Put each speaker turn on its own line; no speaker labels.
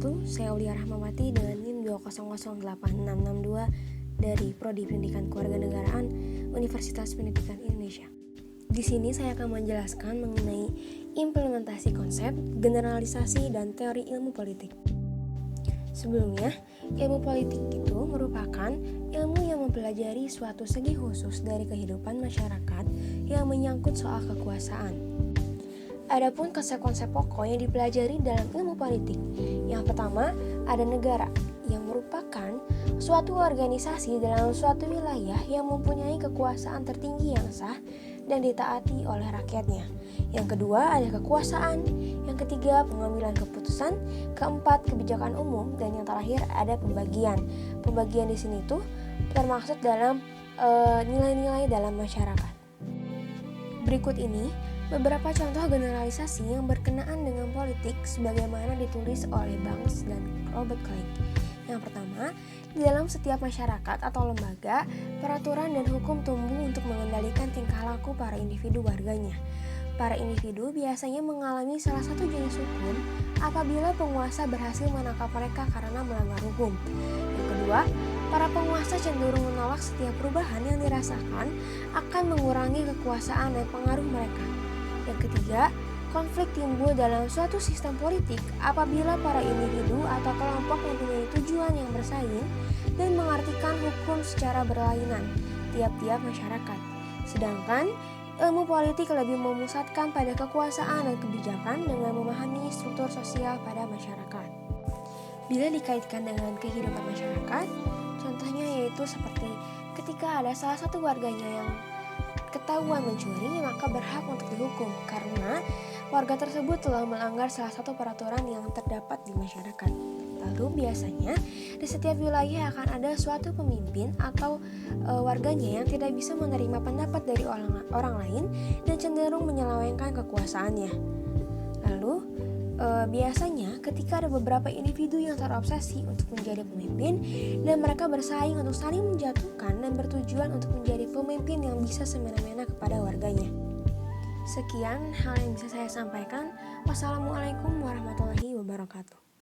wabarakatuh. Saya Aulia Rahmawati dengan NIM 2008662 dari Prodi Pendidikan Kewarganegaraan Universitas Pendidikan Indonesia. Di sini saya akan menjelaskan mengenai implementasi konsep, generalisasi, dan teori ilmu politik. Sebelumnya, ilmu politik itu merupakan ilmu yang mempelajari suatu segi khusus dari kehidupan masyarakat yang menyangkut soal kekuasaan. Adapun konsep-konsep pokok yang dipelajari dalam ilmu politik. Yang pertama, ada negara yang merupakan suatu organisasi dalam suatu wilayah yang mempunyai kekuasaan tertinggi yang sah dan ditaati oleh rakyatnya. Yang kedua, ada kekuasaan. Yang ketiga, pengambilan keputusan. Keempat, kebijakan umum. Dan yang terakhir, ada pembagian. Pembagian di sini tuh termaksud dalam nilai-nilai dalam masyarakat. Berikut ini beberapa contoh generalisasi yang berkenaan dengan politik sebagaimana ditulis oleh Banks dan Robert Craig. Yang pertama, di dalam setiap masyarakat atau lembaga, peraturan dan hukum tumbuh untuk mengendalikan tingkah laku para individu warganya. Para individu biasanya mengalami salah satu jenis hukum apabila penguasa berhasil menangkap mereka karena melanggar hukum. Yang kedua, para penguasa cenderung menolak setiap perubahan yang dirasakan akan mengurangi kekuasaan dan pengaruh mereka. Yang ketiga, konflik timbul dalam suatu sistem politik apabila para individu atau kelompok mempunyai tujuan yang bersaing dan mengartikan hukum secara berlainan tiap-tiap masyarakat. Sedangkan ilmu politik lebih memusatkan pada kekuasaan dan kebijakan dengan memahami struktur sosial pada masyarakat. Bila dikaitkan dengan kehidupan masyarakat, contohnya yaitu seperti ketika ada salah satu warganya yang ketahuan mencuri, maka berhak untuk dihukum karena warga tersebut telah melanggar salah satu peraturan yang terdapat di masyarakat. Lalu biasanya di setiap wilayah akan ada suatu pemimpin atau warganya yang tidak bisa menerima pendapat dari orang lain dan cenderung menyelewengkan kekuasaannya. Lalu biasanya ketika ada beberapa individu yang terobsesi untuk menjadi pemimpin dan mereka bersaing untuk saling menjatuhkan dan bertujuan untuk menjadi pemimpin yang bisa semena-mena kepada warganya. Sekian hal yang bisa saya sampaikan. Wassalamualaikum warahmatullahi wabarakatuh.